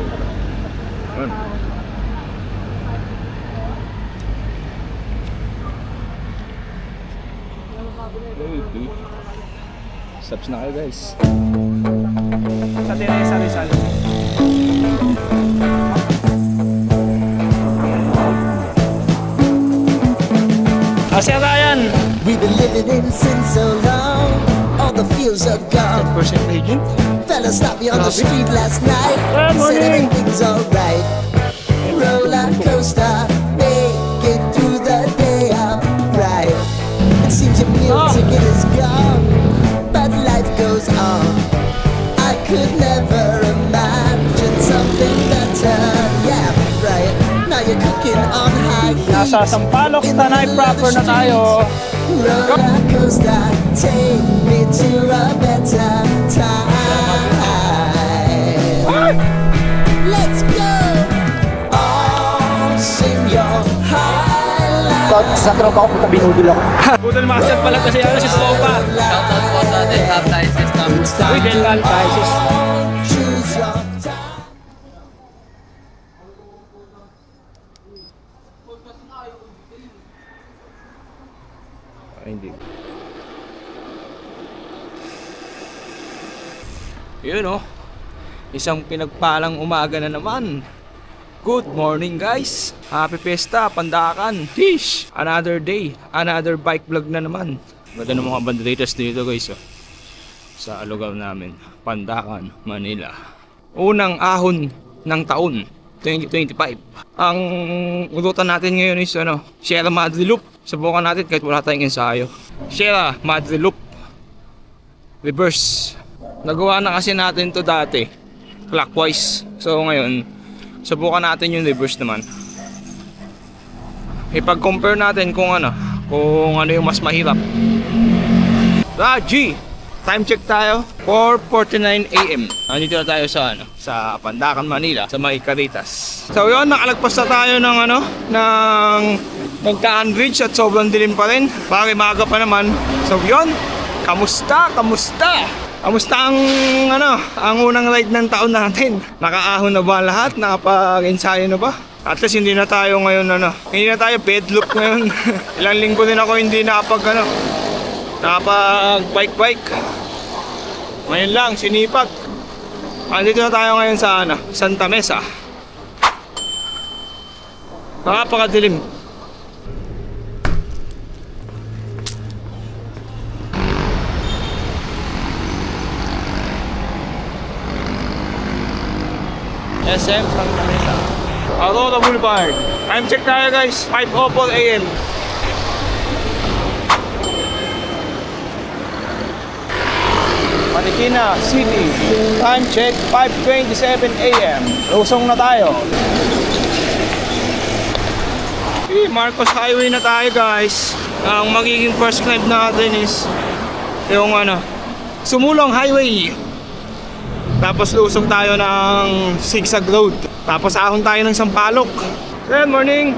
Ayun. Subs na kayo guys. Sa Teresa Rizal. Sir Ryan! We've been living in sin so long, all the fields are gone. Percent agent? Fella stopped me on the street last night. Good Said morning. everything's alright. Roller coaster, make it through the day alright. It seems your meal ticket is gone, but life goes on. I could never imagine something better. Yeah, right. Now you're cooking on high heat. Nasa Sampaloc, Tanay proper na tayo. Roller coaster, take me to a better time. Let's go. All sing your highlights. Sa tropa ko, binudol ako. Budol master pala kasi ano si Sopa. Shoutout po sa Delta System. Uy, Delta Crisis. Choose your time. Hindi. Yun oh. Isang pinagpalang umaga na naman. Good morning guys. Happy Fiesta, Pandakan. Tish! Another day, another bike vlog na naman. Ganda ng mga banderas dito guys oh. Sa lugar namin, Pandakan, Manila. Unang ahon ng taon 2025. Ang ruta natin ngayon is ano, Sierra Madre Loop. Subukan natin kahit wala tayong ensayo. Sierra Madre Loop reverse. Nagawa na kasi natin to dati clockwise. So ngayon subukan natin yung reverse naman. Ipag-compare natin kung ano yung mas mahirap. Raji! Time check tayo, 4:49 AM. Nandito na tayo sa sa Pandakan, Manila, sa may Caritas. So yun, nakalagpas na tayo ng ng Kaan Bridge at sobrang dilim pa rin. Bakit maaga pa naman. So yun, kamusta? Kamusta ang unang ride ng taon natin? Nakaahon na ba lahat? Nakapag-ensayo na ba? At least hindi na tayo ngayon hindi na tayo bedloop ngayon. Ilang linggo din ako hindi nakapag bike. Ngayon lang, sinipag. Andito na tayo ngayon sa Santa Mesa. Napakadilim. SM Santa Mesa, Aurora Boulevard. Time check tayo guys, 5:04 AM. Marikina City, time check 5:27 AM. Lusong na tayo. Marcos Highway na tayo guys. Ang magiging first climb natin is yung Sumulong Highway. Tapos lusong tayo ng Zigzag Road. Tapos ahon tayo ng Sampaloc. Good morning.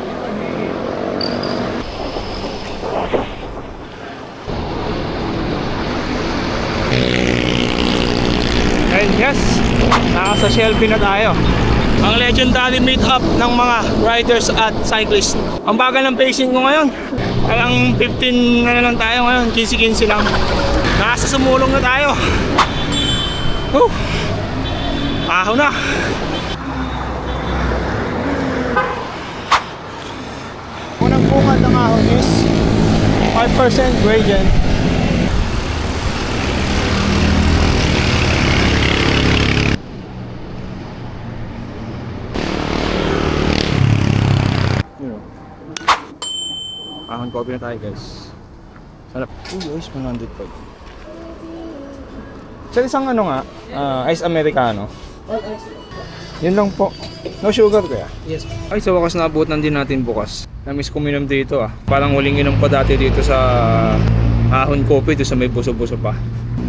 And yes, nasa Shelby na tayo. Ang legendary meet-up ng mga riders at cyclists. Ang bagal ng pacing ko ngayon. Parang 15 lang tayo ngayon, 15 lang. Nasa Sumulong na tayo. Woo! Ahon na. Unang bungad ng ahon is 5% gradient. Ahon coffee na tayo guys. Sarap. Uy, ice 105. Sa isang ice americano. Yun lang po. No sugar kaya? Yes. Ay, sa wakas naabutan din natin bukas. Namiss ko minom dito Parang huling inom pa dati dito sa Ahon Coffee, dito sa may buso-buso pa.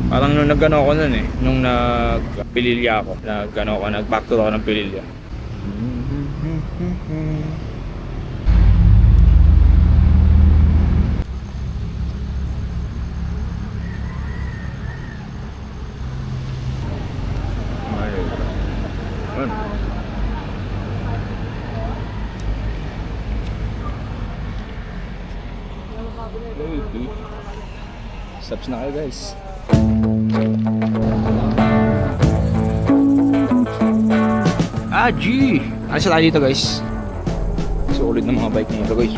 Parang nung nag-ano ako nun nung nagpililya ako. Nag-backdoor ako ng pililya. Subs na kayo guys. G! Alis na tayo dito guys. Solid ng mga bike nito guys.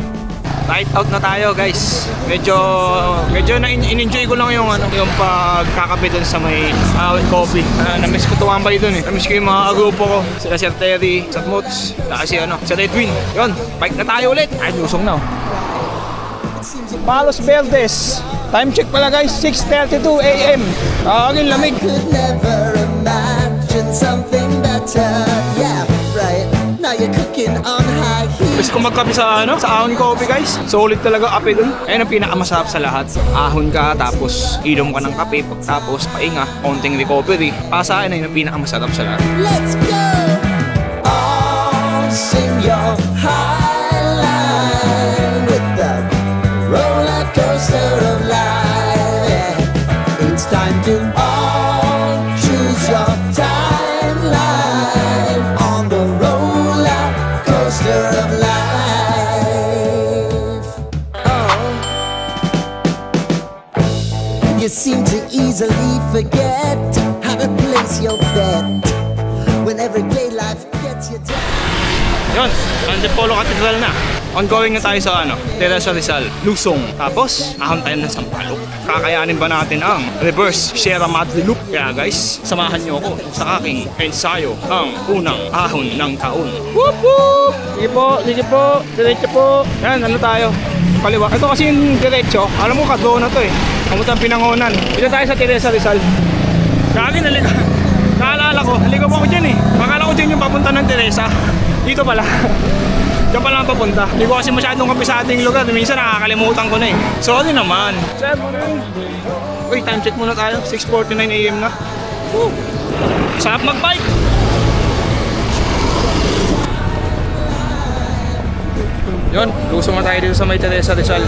Night out na tayo guys. Medyo in-enjoy ko lang yung pagkakape dun sa may Ahon Coffee. Na-miss ko tumambay dun eh. Na-miss ko yung mga grupo ko. Sila Sir Terry, Sir Moots, si Redwin. Yun, bike na tayo ulit. Ay, lusong na. Palos Verdes. Time check pala guys, 6:32 AM. Aging lamig. Could never imagine something better. Yeah, right. Now you're cooking on high heat. Gusto ko magkape sa Ahon Coffee guys. Solid talaga kape dun. Ayun ang pinakamasarap sa lahat. Ahon ka, tapos inom ka ng kape, pagtapos pahinga, konting recovery. Para sa akin ayun ang pinakamasarap sa lahat. Let's go. Oh, sing your high line with the roller coaster of life. Yeah. It's time to all choose your timeline on the roller coaster of life. Oh, you seem to easily forget how to place your bet when everyday life gets you down. Yun, Antipolo Cathedral na. Ongoing na tayo sa Teresa Rizal, Lusong. Tapos, ahon tayo ng Sampaloc. Kakayanin ba natin ang reverse Sierra Madre Loop? Kaya guys, samahan niyo ako sa aking ensayo ang unang ahon ng taon. Whoop whoop! Sige po, diretso po. Yan, tayo? Kaliwa. Ito kasi yung diretso. Alam mo, kadlo na to eh. Kamutang pinangonan. Ito tayo sa Teresa Rizal. Kagi, naalala ko, naligaw ako dyan eh. Akala ko dyan yung papunta ng Teresa. Dito pala. Diyan pala ang papunta. Hindi ko kasi masyadong kape sa ating lugar. Minsan nakakalimutan ko na eh. Sorry naman. Uy, time check muna tayo. 6:49 AM na. Woo! Sarap mag-bike. Yun, lusong na tayo dito sa may Teresa Rizal.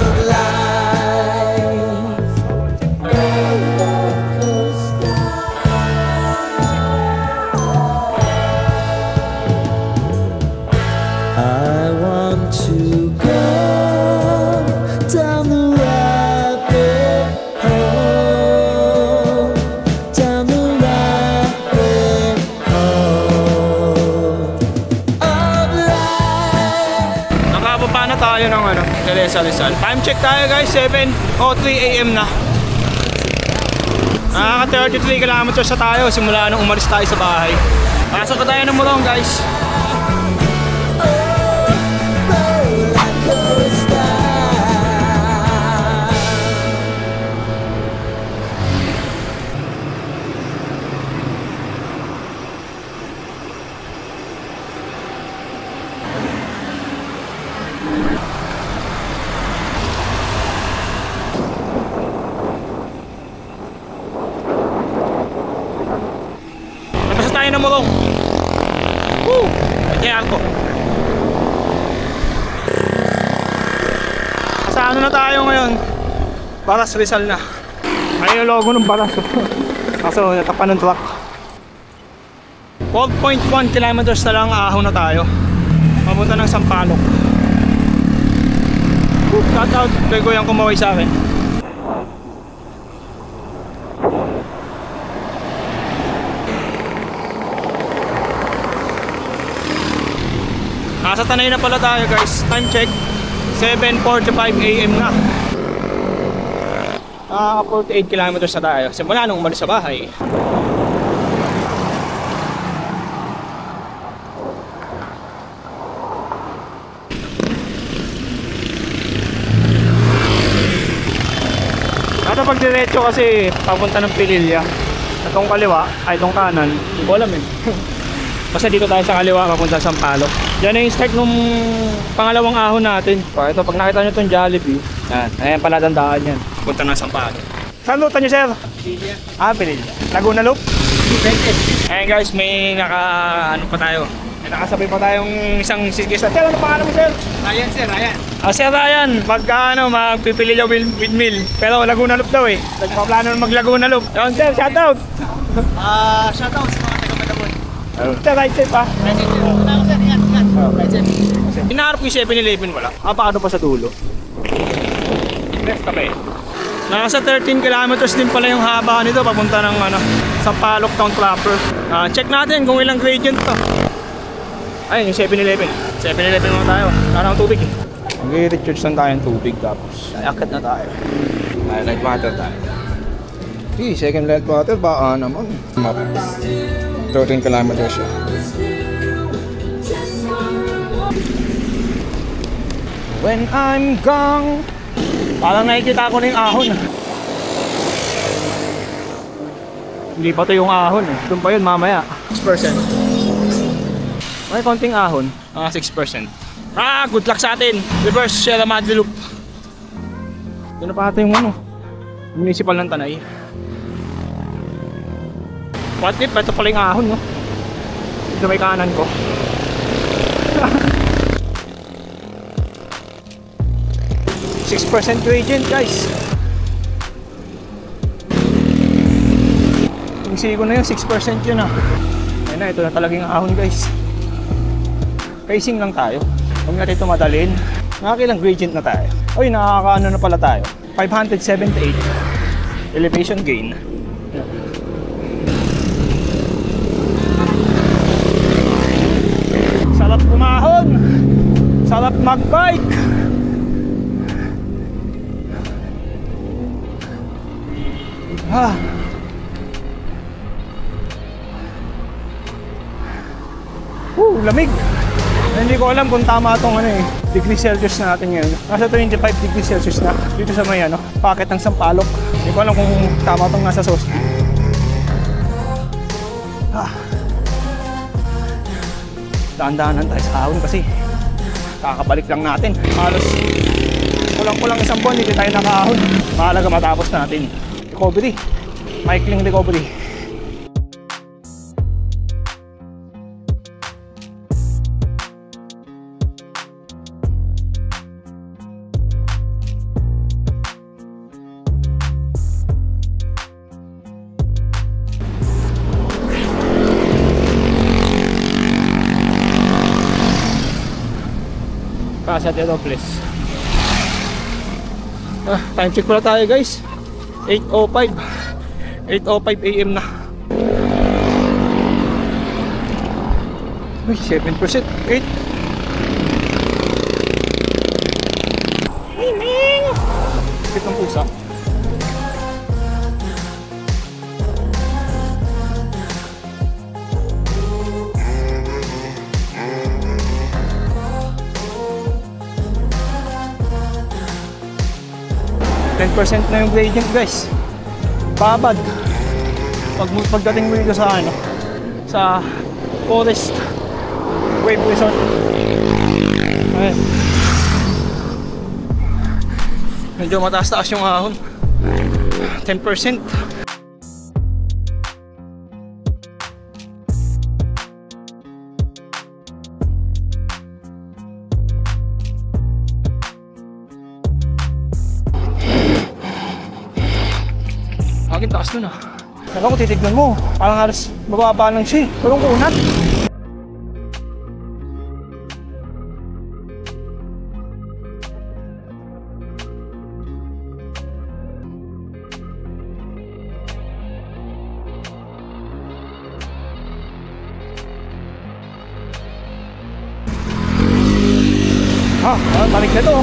I want to go down the rabbit hole, down the rabbit hole of life. Nakababa na tayo ng Teresa Rizal. Time check tayo guys, 7:03 AM na. Nakaka 33 kilometers na tayo simula nung umalis tayo sa bahay. Pasok na tayo ng Morong guys. Labas tayo ng Morong. Woo! Kaya ako. Sa na tayo ngayon? Baras Rizal na. Ayun yung logo ng Baras. Kaso natapan ng truck. 12.1 kilometers na lang ahon na tayo. Papunta ng Sampaloc. Shout out kay Kuyang kumaway sa akin. Nasa Tanay na pala tayo guys. Time check 7:45 AM na. 48 kilometers na tayo simula nung umalis sa bahay. Ito pag diretso kasi papunta ng Pililla. Itong kaliwa, ay itong kanan, hindi ko alam eh. Kasi dito tayo sa kaliwa, papunta sa Sampaloc. Yan na yung start nung pangalawang ahon natin. Ito, pag nakita nyo itong Jollibee, ayan pala tandaan yan. Punta na Sampaloc. Saan ruta nyo, sir? Pililla. Pililla. Laguna Loop? Ayan guys, may pa tayo. May nakasabay pa tayong isang sikisa. Sir, ano pangalan mo, sir? Ryan, sir, Ryan. Sir Ryan, magpipili daw with meal. Pero Laguna Loop daw eh. Nagpaplano na mag Laguna Loop. Yun, sir, shoutout! Shoutout sa mga taga-Malabon. Sir, right safe pa. Right safe, sir. Wala ko, sir. Ingat. Right safe. Hinaharap ko yung 7-Eleven wala. Paano pa sa dulo? Best kape. Nasa 13 kilometers din pala yung haba nito papunta ng sa Palok Town proper. Check natin kung ilang gradient to. Ayun yung 7-Eleven. 7-Eleven muna tayo. Wala ng tubig eh. Mag-recharge lang tayo ng tubig tapos akit na tayo. Light water tayo. Second light water baka naman. Map. 13 kilometers siya. When I'm gone. Parang nakikita ko na yung ahon. Hindi pa to yung ahon eh. Doon pa yun mamaya. 6%. May konting ahon. 6%. Good luck sa atin. Reverse Sierra Madre Loop. Doon na pa ata yung municipal ng Tanay. What if? Ito pala yung ahon, no? Dito may kanan ko. 6% gradient, guys. Yung sigo na yun, 6% yun ah. Ayun na, ito na talagang ahon, guys. Pacing lang tayo. Huwag natin ito madalin. Nakakilang gradient na tayo. Uy, nakakaano na pala tayo. 578 elevation gain. Sarap kumahon. Sarap magbike. Lamig. Hindi ko alam kung tama itong degree Celsius natin ngayon. Nasa 25 degrees Celsius na dito sa may packet ng Sampaloc. Hindi ko alam kung tama itong nasa sauce. Daan-daanan tayo sa ahon kasi kakabalik lang natin. Halos kulang-kulang isang buwan hindi tayo nakaahon. Mahalaga matapos natin. Recovery. Miking recovery. Pasat ito please. Time check pala tayo guys. 8:05 AM na. Uy, 7%. 8. Miming! Sakit ng pusa. %10 na yung gradient guys. Babad. Pagdating mo dito sa sa Forest Wave Resort. Ayan. Medyo mataas-taas yung ahon. 10%. Akin taas nun ah. Alam ko titignan mo, parang halos mababa lang siya eh. Parang kunat. Balik na ito.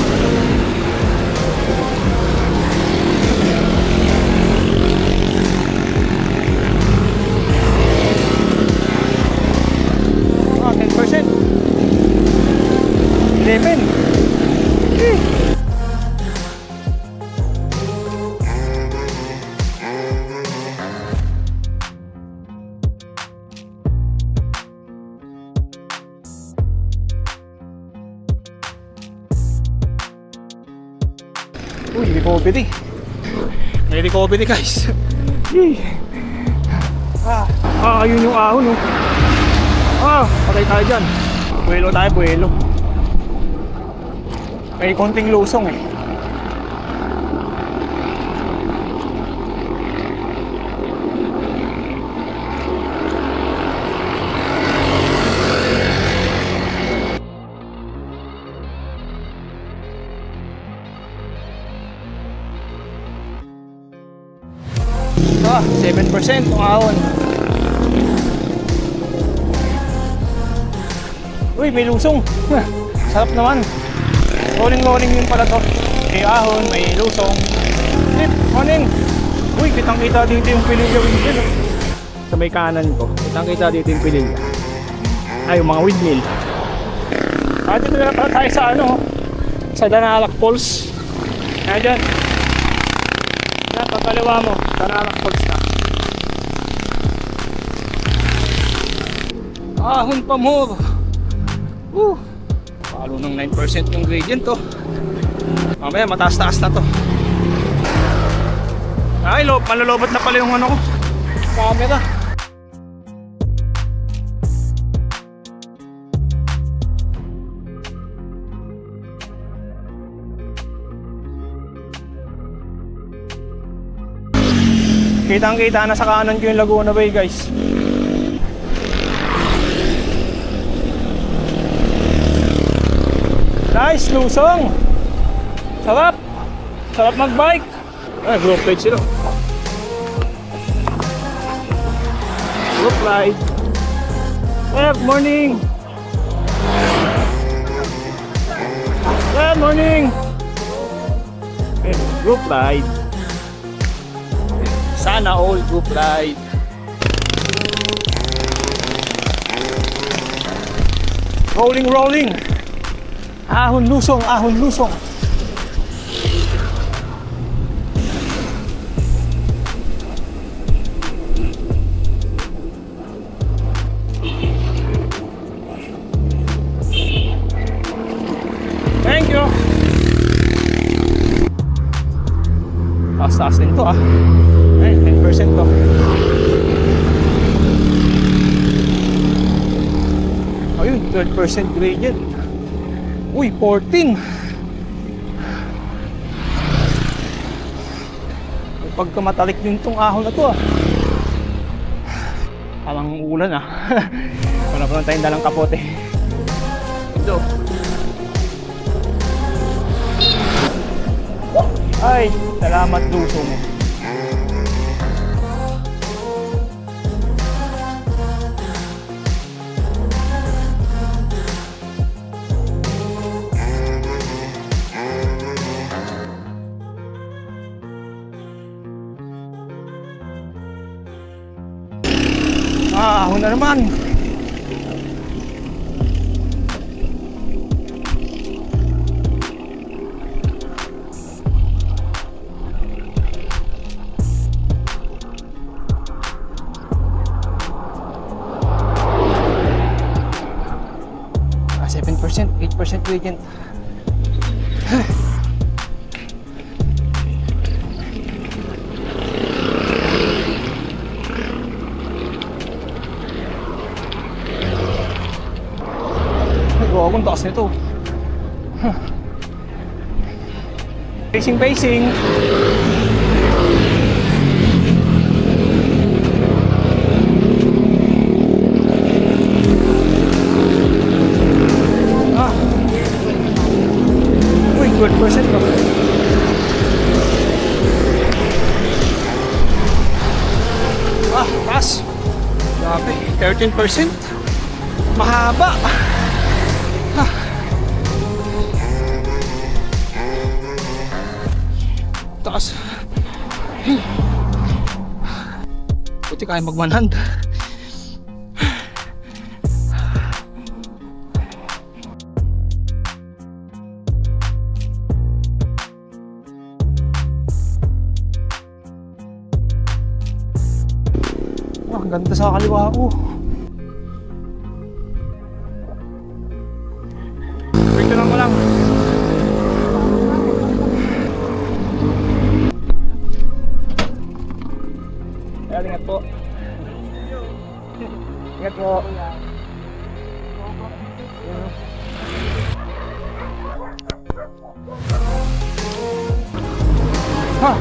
Uy, recovery. May recovery guys. Ayun yung ahon oh. Patay tayo dyan. Buwelo tayo, buwelo. May konting lusong eh. 7% ang ahon. Uy, may lusong. Sarap naman. Rolling yun pala to. May ahon, may lusong. Flip, morning. Uy, kitang-kita dito yung Pililya windmill. Sa may kanan ko, kitang-kita dito yung Pililya. Ay, yung mga windmill. Dito na pala tayo sa ano, sa Danalak Falls. Kaya dyan. Yan, pagkaliwa mo, Danalak Falls na. Ahon pa more. Palo ng 9% yung gradient to. Mamaya mataas-taas na to. Ay, malulobot na pala yung ano ko, camera. Kitang-kita na sa kanan ko yung Laguna Bay, guys. Nice, lusong. Sarap. Sarap mag-bike. Ay, group ride sila. Group ride. Good morning. Good morning. Group ride. Sana all group ride. Rolling. Ahon lusong. Thank you. Taas din to ah. Ay, 10% to. Ayun, 12% gradient. Uy, 14. Pagkamatalik din tong ahon na to ah. Parang ulan ah. Wala pa tayong dalang kapote. Ito. Ay, salamat lusong. Ahon na naman. Ah, 7%, 8% gradient. Ang taas nito. Pacing. Uy, good percent ba? Taas. Grabe, 13%. Mahaba. Taas. Buti kaya mag-100. Ang ganda sa kaliwa ko. Wait lang mo lang. Ingat po. Ingat po. Ha!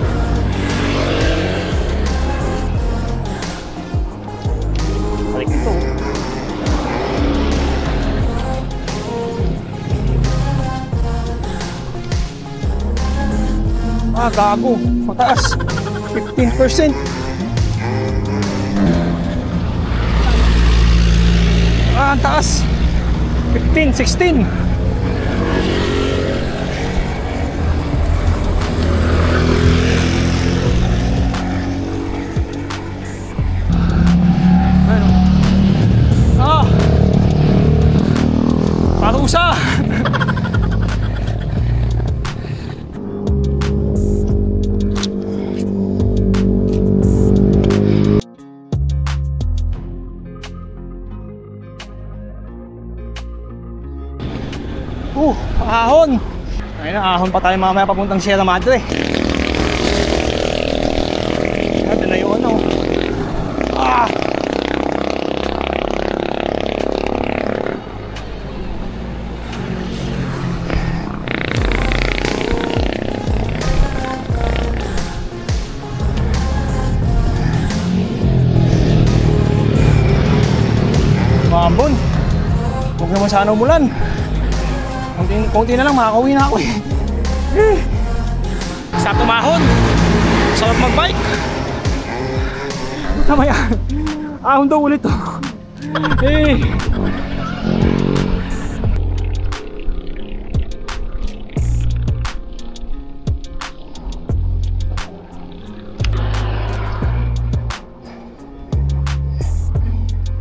Balik ito. Gago. Mataas. 15%. ang taas. 15, 16. Ah! Parusa! Ahon! Ayun na, ahon pa tayo mamaya papuntang Sierra Madre. Ito na yun, oh. Ah! Mambon! Huwag naman sana umulan. Kunti na lang, makakauwi na ako eh. Sarap tumahon. Sarap magbike. Tama yan. Ahon daw ulit to. Eh.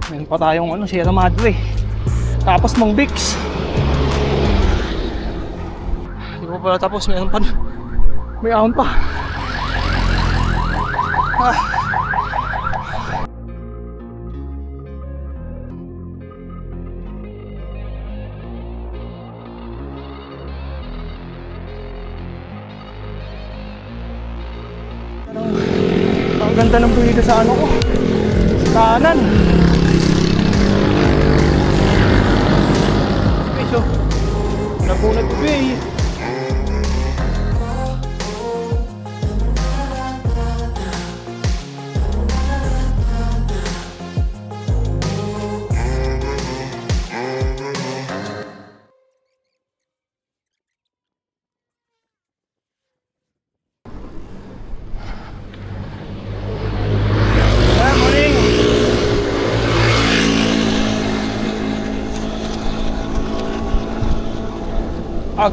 Meron pa tayong Sierra Madre. Tapos Mang Bix. Pala tapos may ahon pa. Ah. Ang ganda ng buhay sa ko. Kanan. Okay, so napunat ko eh.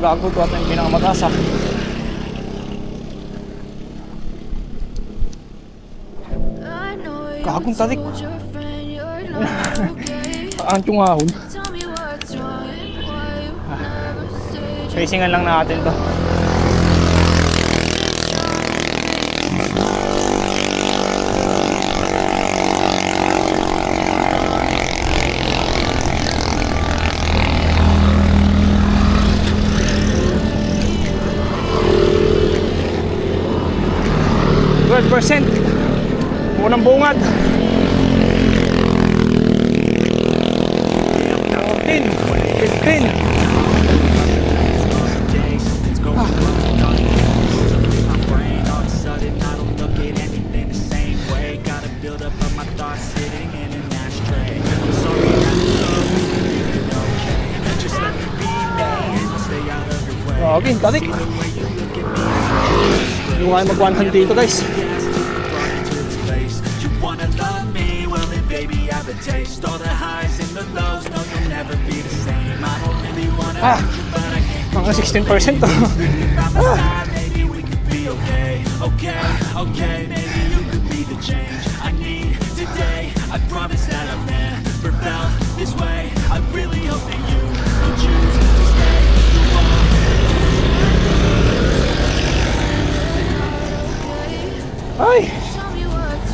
Gago to at yung pinakamataas ah. Gagong tarik. Antyong ahon. Facingan lang natin to. %. Unang bungad 14, 15. Okay, tarik. Hindi ko kaya mag-100 dito guys. Taste all the highs and the lows. No, you'll never be the same. I don't really wanna mga 16% to. Maybe we could be okay. Okay, maybe you could be the change I need today. I promise that I've never felt this way. I really hope that you will choose to stay. Ay!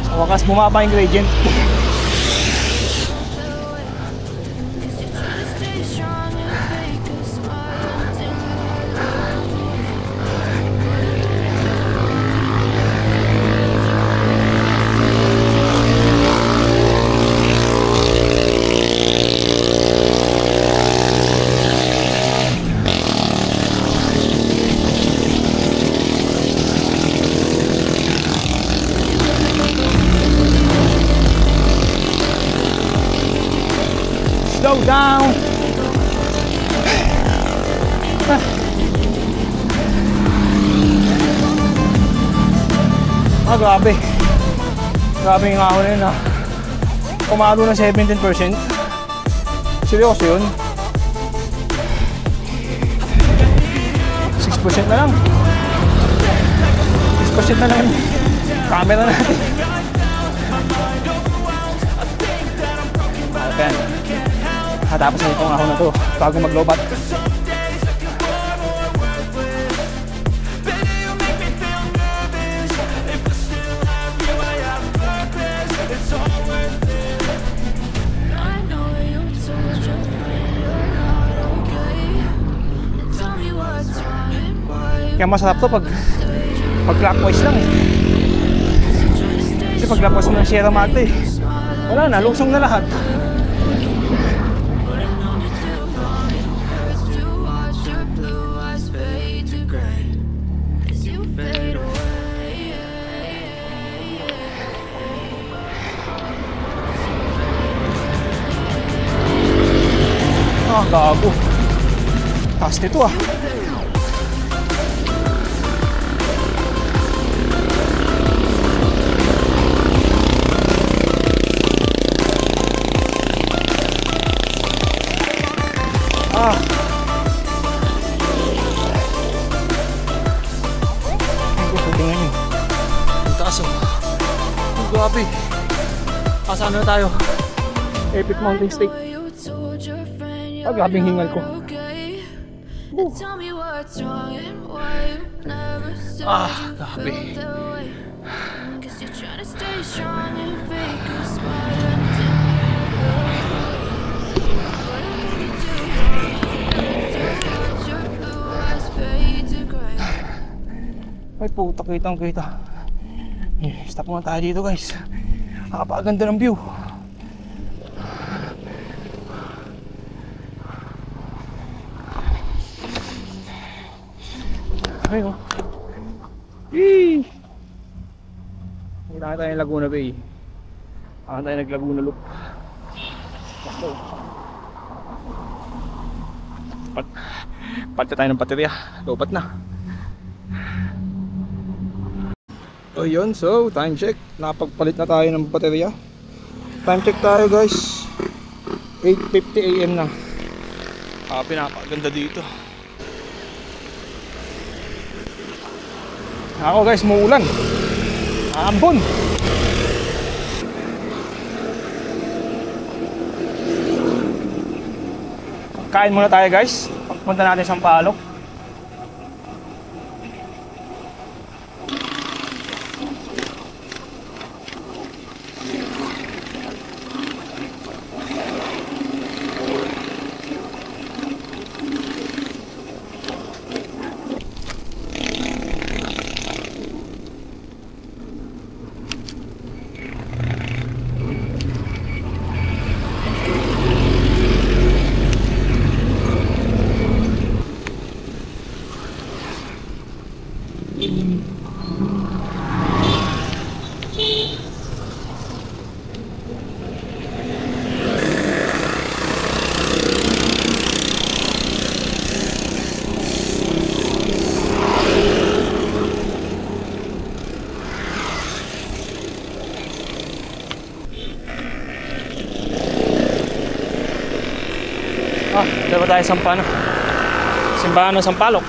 Sa wakas bumaba yung gradient. Slow down. Grabe. Grabe yung ahon na yun ah. Kumalo na 17%. Seryoso yun? 6% na lang. 6% na lang yung camera natin. Okay. Tapos na itong ahon na to bago maglobat. Kaya masarap to pag clockwise lang eh. Kasi pag clockwise mo ng Sierra Madre, wala na, lusong na lahat. Ah, gago. Taas nito ah. Grabe. Pasaan na tayo. Epic Mountain Steak. Ah, grabing hingal ko. Ah, grabe. Ay puta, kitang kita. Stop muna tayo dito guys. Nakapaganda ng view. Ayun. Yee! Nakita tayo ng Laguna Bay. Nakita tayo ng Laguna Loop. Palit tayo ng baterya. Lobat na. So yun, so time check. Nakapagpalit na tayo ng baterya. Time check tayo guys. 8:50 AM na. Pinapaganda dito. Ako guys, muulan. Aambon. Kain muna tayo guys. Pagpunta natin sa Sampaloc. Diba tayo simbahan ng Sampaloc.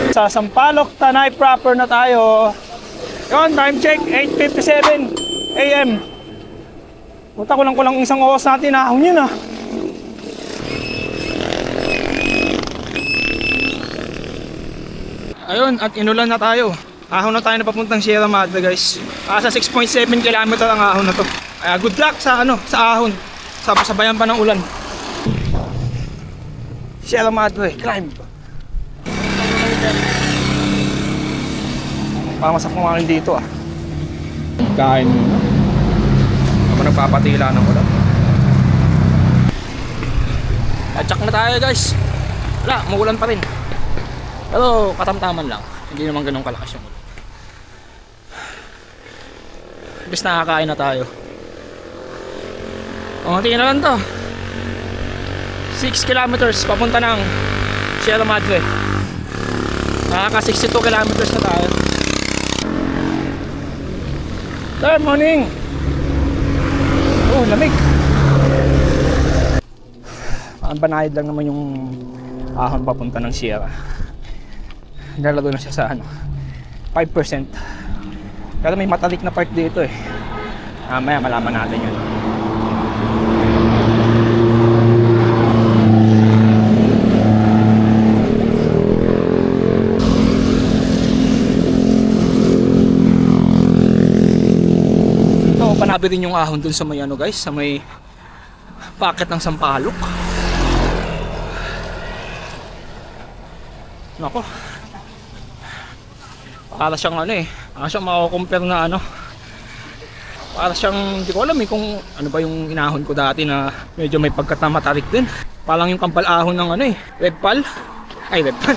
Sa Sampaloc, Tanay proper na tayo. Yun, time check, 8:57 AM. Buta ko lang isang oras natin, ahon yun ah. Ayun, at inulan na tayo. Ahon na tayo na papuntang Sierra Madre guys. Sa 6.7 km ang ahon na to. Good luck sa ahon. Sabayan pa ng ulan. Sierra Madre, climb. Pamasak mo nga dito ah. Kain muna. Ako nagpapatila ng ulan. Atsak na tayo guys. Wala, maulan pa rin. Pero katamtaman lang. Hindi naman ganun kalakas yung ulan. Bis nakakain na tayo. Tingnan na lang to. 6 kilometers papunta ng Sierra Madre. Nakaka 62 kilometers na tayo. Good morning. Oh, lamig. Ang banayad lang naman yung ahon papunta ng Sierra. Nalado na siya sa ano, 5%. Pero may matalik na part dito eh. Mamaya malaman natin yun. Ito, panabi rin yung ahon dun sa may ano guys, sa may packet ng Sampaloc. Nako. Para siyang ano eh, para siyang mako-compare na ano. Para siyang, hindi ko alam eh kung ano ba yung inahon ko dati na medyo may pagkatamatarik din. Parang yung kampal ahon ng ano eh, Redpal. Ay, Redpal.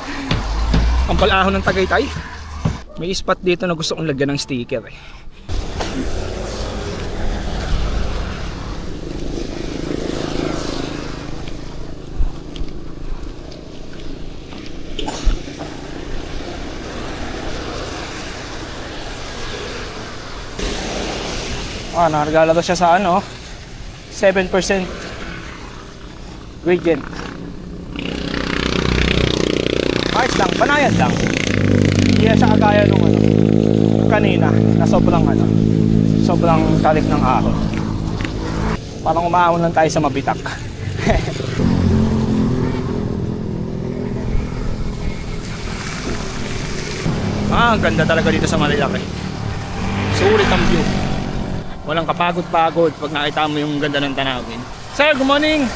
Kampal ahon ng Tagaytay. May spot dito na gusto kong lagyan ng sticker eh. Naregalo to siya sa ano 7% gradient. Ayos lang, banayad lang. Hindi siya kagaya nung ano kanina na sobrang ano, sobrang talik ng ahon. Parang umaahon lang tayo sa mabitak. Ang ganda talaga dito sa Marilaki. Sulit ang view. Walang kapagod-pagod pag nakita mo yung ganda ng tanawin. Sir, good morning!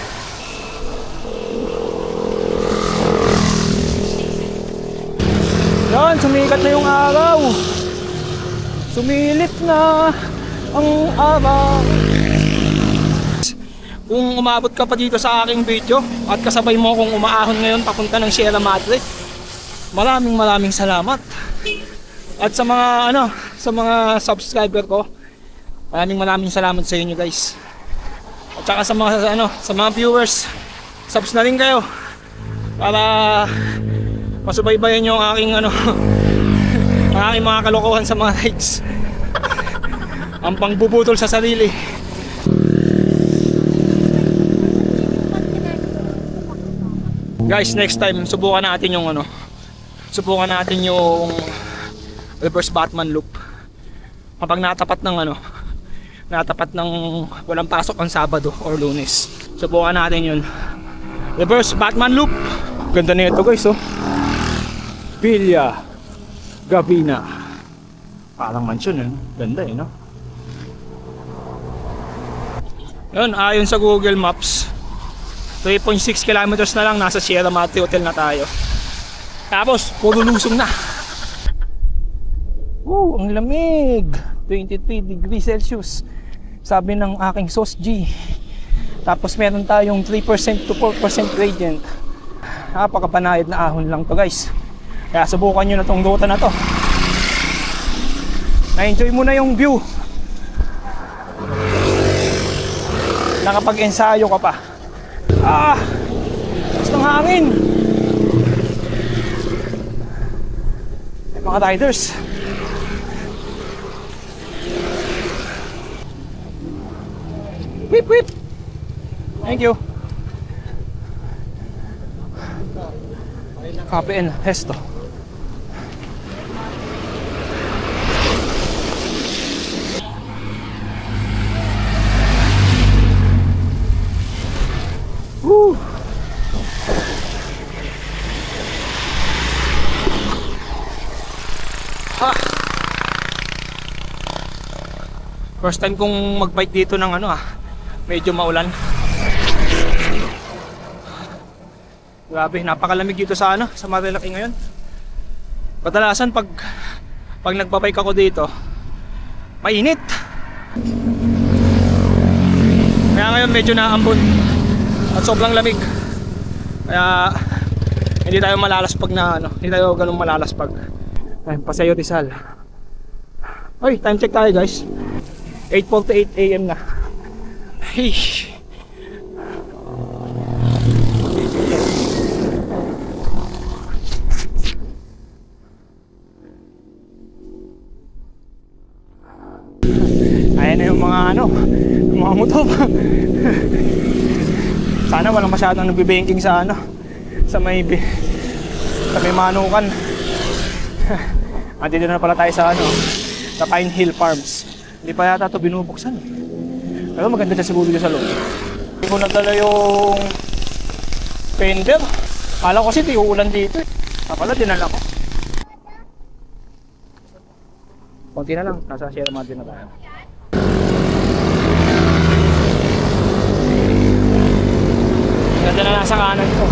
Yan, sumikat na yung araw. Sumilip na ang araw. Kung umabot ka pa dito sa aking video at kasabay mo kung umaahon ngayon papunta ng Sierra Madre, maraming salamat. At sa mga ano, sa mga subscriber ko, maraming salamat sa inyo guys. At saka sa mga ano, sa mga viewers, subs na rin kayo para masubaybayan yung aking ano ang aking mga kalokohan sa mga rides. Ang pangbubutol sa sarili. Guys, next time subukan natin yung ano, subukan natin yung reverse Batman loop. Kapag natapat ng ano, natapat ng walang pasok ang Sabado or Lunes, subukan natin yun. Reverse Batman loop. Ganda na ito guys oh. Villa Gavina. Parang mansion eh. Ganda eh no. Yun, ayon sa Google Maps 3.6 kilometers na lang nasa Sierra Madre Hotel na tayo. Tapos puro lusong na. Ang lamig. 23 degrees Celsius sabi ng aking sauce G. Tapos meron tayong 3% to 4% gradient. Napakapanayad na ahon lang to guys. Kaya subukan nyo na tong ruta na to. Na-enjoy mo na yung view. Nakapag-ensayo ka pa. Gusto ng hangin. Mga riders. Whip whip. Thank you. Copy and pesto. Woo. First time kong mag-bike dito ng ano medyo maulan. Grabe, napakalamig dito sa ano, sa Marilaki ngayon. Kadalasan pag nagbabike ako dito, mainit. Kaya ngayon medyo naambon at sobrang lamig. Kaya hindi tayo malalaspag na ano, hindi tayo ganun malalaspag. Ay, Paseo Rizal. Oy, time check tayo guys. 8:48 AM na. Hey. Ayan na yung mga mga motor. Sana walang masyadong nagbe-banking sa sa may Manukan. At dito na pala tayo sa sa Pine Hill Farms. Hindi pa yata ito binubuksan. Pero maganda siya siguro dito sa loob. Hindi ko nagdala yung fender. Kala ko kasi di uulan dito eh. Pala dinala ko. Konti na lang, nasa Sierra Madre na tayo. Ganda na nasa kanan ko.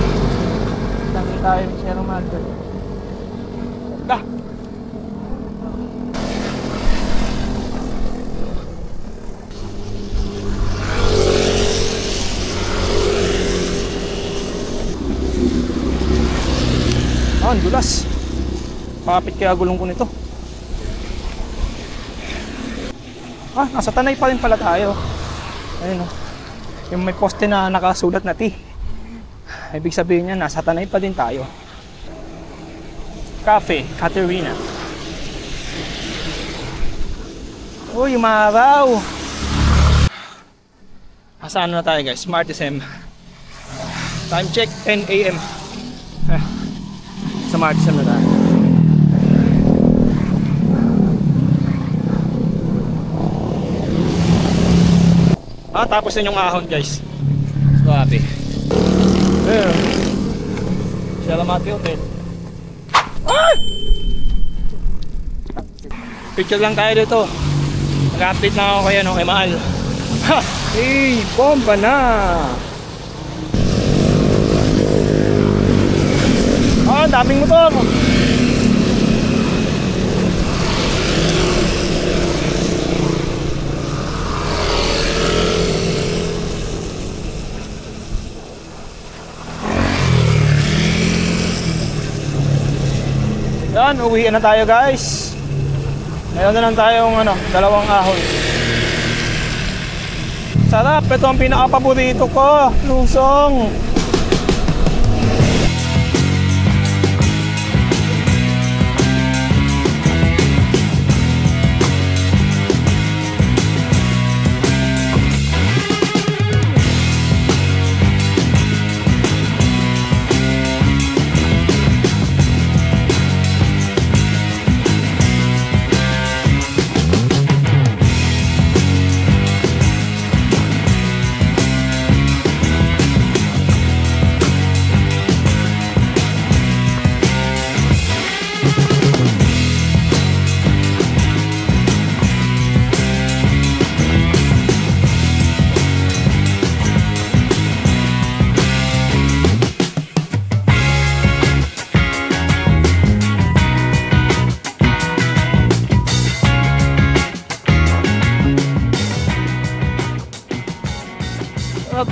Tangi tayo ng Sierra Madre. Ganda! Ang dulas. Pakapit kaya gulong ko nito. Nasa Tanay pa rin pala tayo. Ayun o. Yung may poste na nakasulat na T. Ibig sabihin niya, nasa Tanay pa din tayo. Cafe, Caterina. Uy, umaraw! Saan na tayo guys? Smart SM. Time check, 10 AM. Smart SM na tayo. Tapos na yung ahon guys. Grabe. There. Sierra Madre Hotel. Picture lang tayo dito. Nag-update na ako kay Mahal. Hey, bomba na! Daming motor! Yan, uwian na tayo guys. Ngayon na lang tayong dalawang ahon. Sarap, ito ang pinaka-paborito ko, lusong.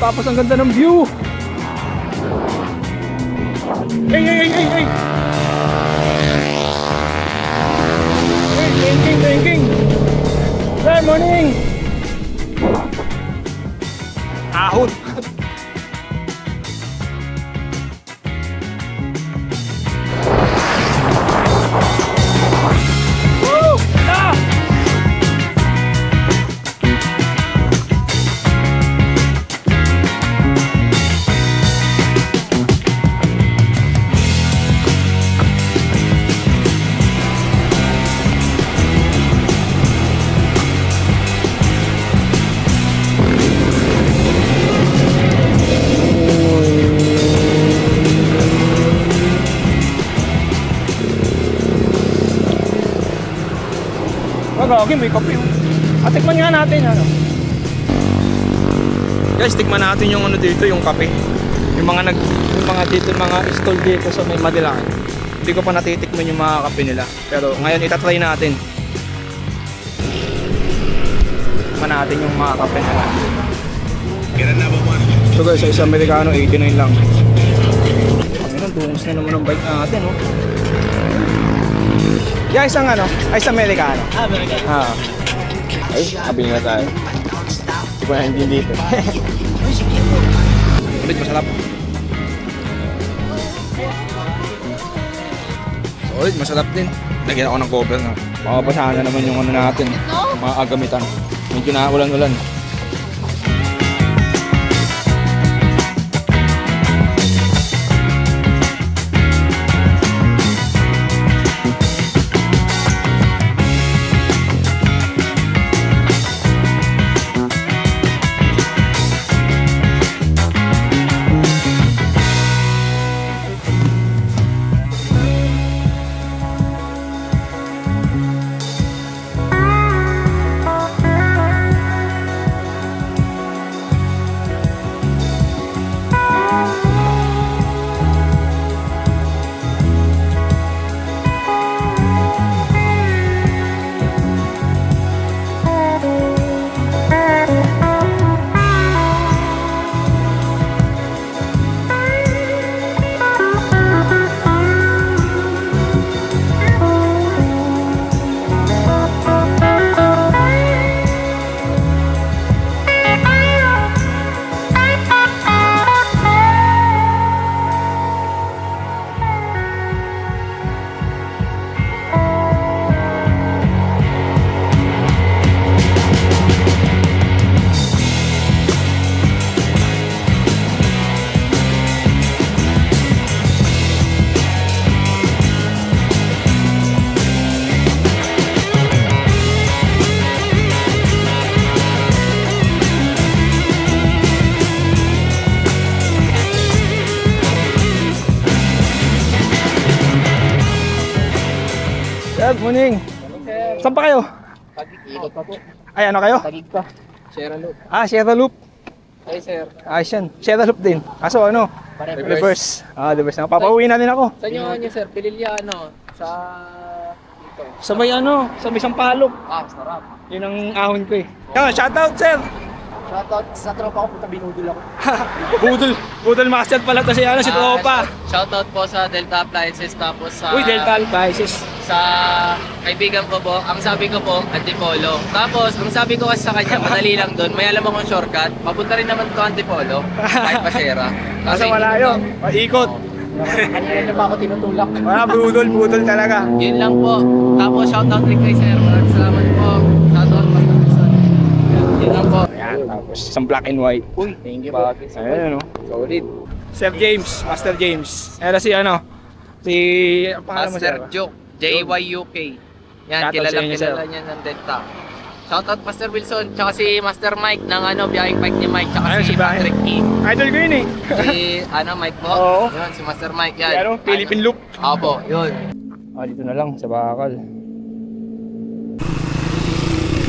Tapos ang ganda ng view. Hey! Hey, banking! Good morning! Ahon! Okay, may kape. Tikman nga natin Guys, tikman natin yung dito, yung kape. Yung mga dito, mga stall dito sa may Madilacan. Hindi ko pa natitikman yung mga kape nila. Pero ngayon itatry natin. Tikman natin yung mga kape nila. So guys, sa isang Amerikano 89 lang. Ang tungos na naman ang bike natin, Yeah, isang isang Amerikano. Amerikano. Ay, kabili na tayo. Hindi ko na hindi dito. Ulit, masarap. Masarap din. Lagyan ako ng cover na. Makabasahan na naman yung natin. Mga agamitan. Medyo naulan-ulan. Good morning. Saan pa kayo? Ikot pa po. Ay, ano kayo? Tagig pa. Sierra Loop. Ah, Sierra Loop. Ay, sir. Ayos yan. Sierra Loop din. Kaso ano? Reverse. Ah, reverse na. Papauwi natin ako. Saan yung ano, sir? Pililiano. Sa... Dito. Sabay ano? Sabay Sampalok. Ah, sarap. Yun ang ahon ko eh. Yan, shoutout sir! Shoutout sa tropa ko, puta binudol ako. Budol master pala to si ano, si Tropa. Shoutout po sa Delta Appliances tapos sa Uy, Delta Appliances. sa kaibigan ko po. Ang sabi ko po, Antipolo. Tapos, ang sabi ko kasi sa kanya, madali lang doon. May alam akong shortcut. Papunta rin naman ko Antipolo. Kahit pa Sierra. Kaso malayo. Maikot. Kanina na pa ako tinutulak. Wala, budol talaga. Yun lang po. Tapos, shoutout rin kay Sir. Maraming salamat po. Shoutout Pastor Wilson. Yun lang po. Ayan, tapos isang black and white. Uy, thank you po. Ayan, ano. Solid. Sir James, Master James. Ayan si ano, si... ang pangalan mo, Master sir? Joke. JYUK. Yan, Shoutout sa inyo, kilala sir. niya ng Delta. Shoutout Pastor Wilson, tsaka si Master Mike ng ano, biyahing bike ni Mike, tsaka Ayun, si si Brian. Patrick E. Idol ko yun eh. Si ano, Mike po? Oo. Yun, si Master Mike yan. Ano, Philippine Loop. Opo, yun. Ah, dito na lang sa Bakal.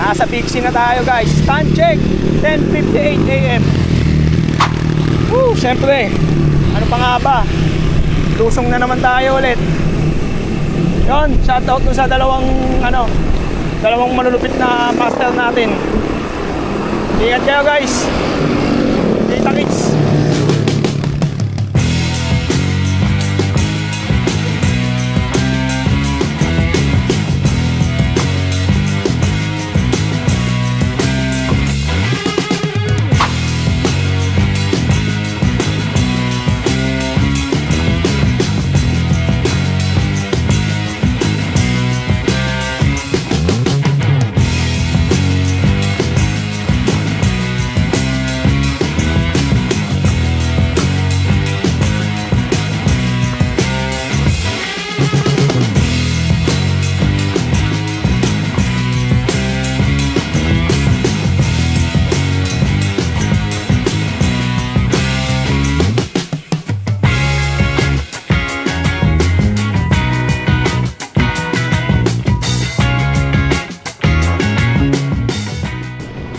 Nasa Bixi na tayo guys. Time check, 10:58 AM. Woo, syempre. Ano pa nga ba? Lusong na naman tayo ulit. Yon, shoutout dun sa dalawang malulupit na master natin. Ingat kayo guys. Kita kits.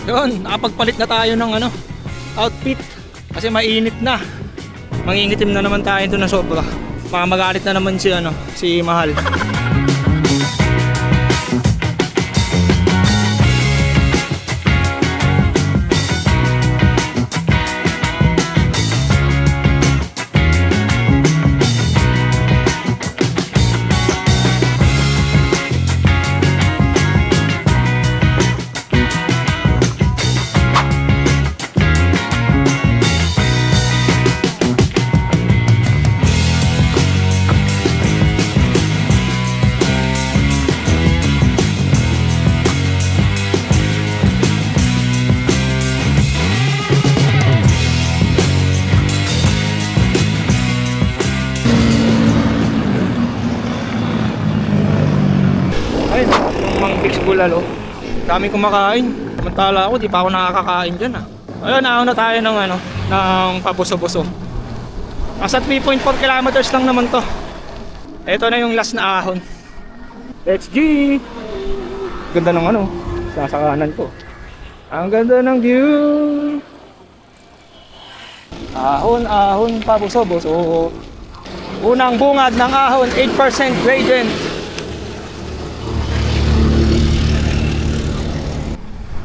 Yun, nakapagpalit na tayo ng ano, outfit kasi mainit na. Mangingitim na naman tayo ito na sobra. Baka magalit na naman si Mahal. bulalo. Daming kumakain. Samantala ako, di pa ako nakakakain dyan ah. Ayun, nauna tayo ng ano, ng pabuso-buso. Nasa 3.4 kilometers lang naman to. Ito na yung last na ahon. Let's G! Ganda ng ano, sasakanan ko. Ang ganda ng view. Ahon, ahon, pabuso-buso. Unang bungad ng ahon, 8% gradient.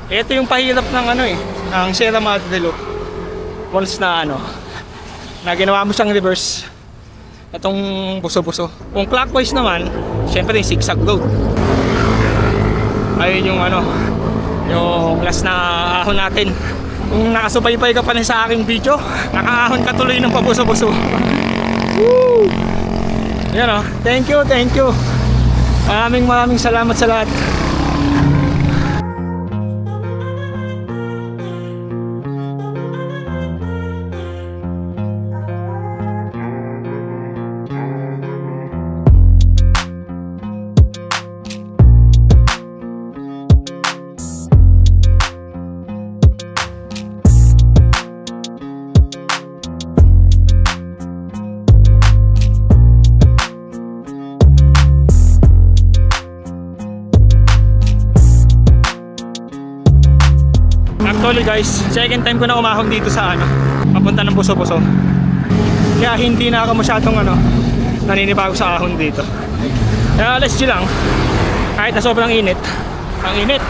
Ito yung pahirap ng ano eh, ang Sierra Madre Loop. Once na ano, na ginawa mo siyang reverse, itong buso-buso. Kung clockwise naman, syempre yung zigzag road. Ayun yung ano, yung last na ahon natin. Kung nakasubaybay ka pa rin sa aking video, nakaahon ka tuloy ng pabuso-buso. Woo! Yan o, thank you, thank you. Maraming salamat sa lahat. Actually guys, second time ko na umahon dito sa ano, papunta ng buso-buso. Kaya hindi na ako masyadong ano, naninibago sa ahon dito. Kaya let's chill lang. Kahit na sobrang init. Ang init.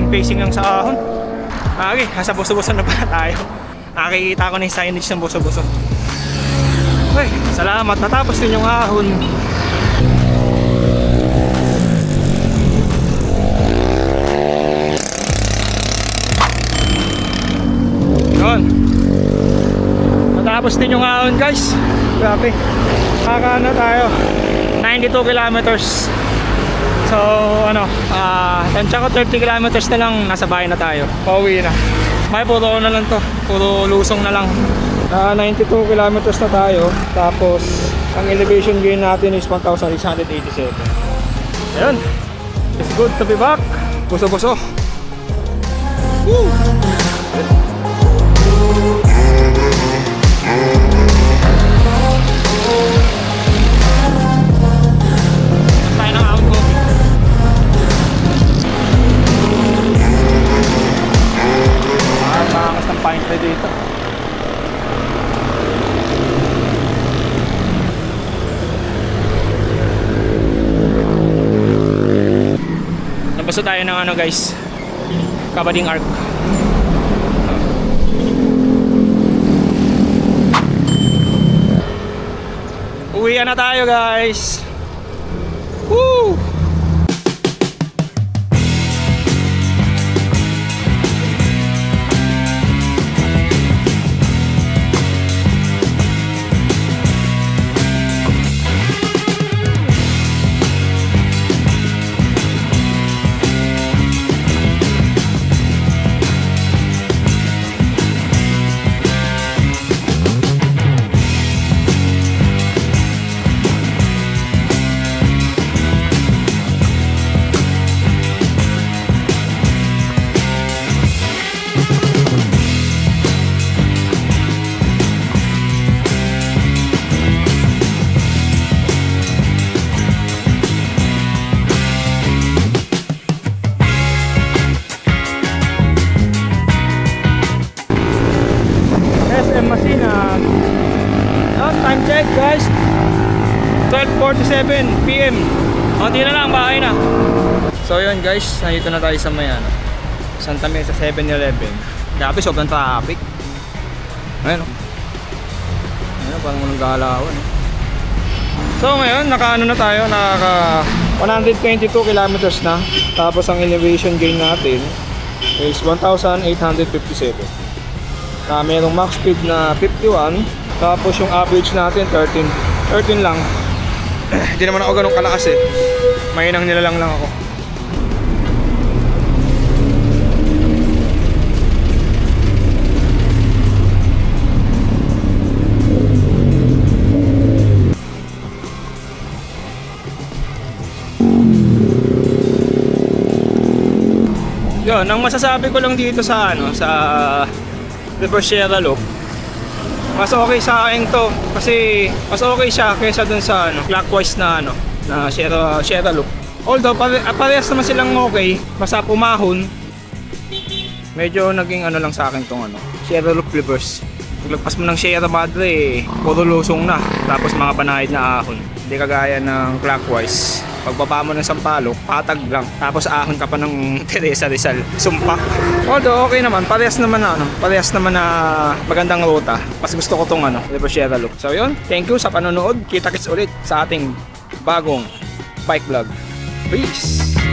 Facing lang sa ahon. Okay, nasa buso-buso na pala tayo. Nakikita ko na yung signage ng buso-buso. Okay, salamat. Natapos din yung ahon. Yun. Natapos din yung ahon guys. Grabe. Nakakaano tayo. 92 kilometers. So ano, tansya ko 30 kilometers na lang, nasa bahay na tayo. Pauwi na. May puro na lang to, puro lusong na lang. 92 kilometers na tayo. Tapos ang elevation gain natin is 1,687. Ayun, it's good to be back. Buso-buso. Woo! Tayo ng ahon ko. Makakas ng pine tree dito. Nabasa tayo ng ano guys, Kabading Arc. Uwian na tayo guys. Woo! Time check guys, 12:47 PM. Konti na lang, bahay na. So yun guys, nandito na tayo sa may ano, Santa Mesa 7-Eleven. Grabe, sobrang traffic. Ayun o. Ayun o, parang walang galawan eh. So ngayon, naka nakaka 122 kilometers na. Tapos ang elevation gain natin is 1,857. Merong max speed na 51. Tapos yung average natin 13 lang. Hindi naman ako ganun kalakas eh. Mahinang nilalang lang ako. Yun, ang masasabi ko lang dito sa River Sierra Loop, mas okay sa akin to kasi mas okay siya kaysa dun sa clockwise na Sierra Loop. Although parehas naman silang okay, basta pumahon. Medyo naging lang sa akin tong Sierra Loop reverse. Paglagpas mo ng Sierra Madre, puro lusong na, tapos mga panahid na ahon. Hindi kagaya ng clockwise. Pagbaba mo ng Sampaloc, patag lang. Tapos ahon ka pa ng Teresa Rizal. Sumpa. Although okay naman, parehas naman na magandang ruta. Mas gusto ko tong River Sierra Loop. So yun, thank you sa panonood. Kita-kits ulit sa ating bagong bike vlog. Peace!